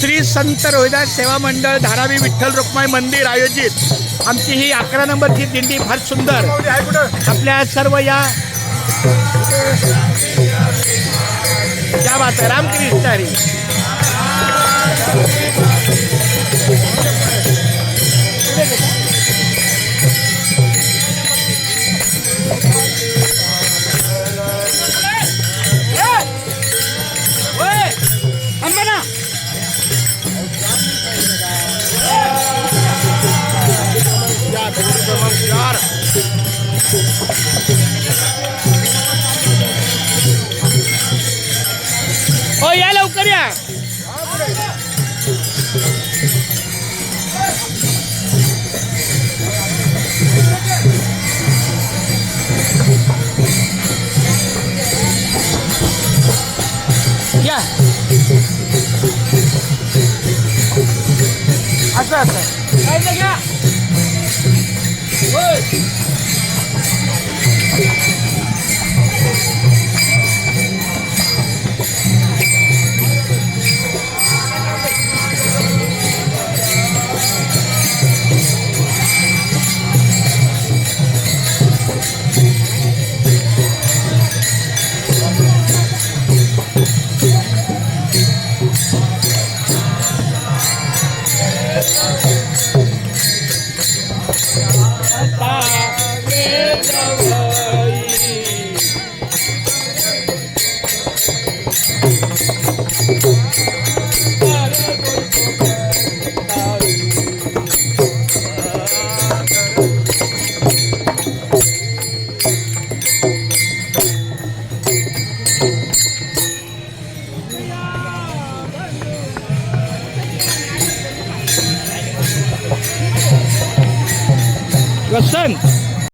श्री संत रोहिदास सेवा मंडळ धारावी विठ्ठल रुक्माई मंदिर आयोजित आमची ही 11 नंबरची दिंडी फार सुंदर आपल्या सर्व या क्या बात है रामकृष्ण हरी. हो या लवकर या. या असं असं घ्या. वसंत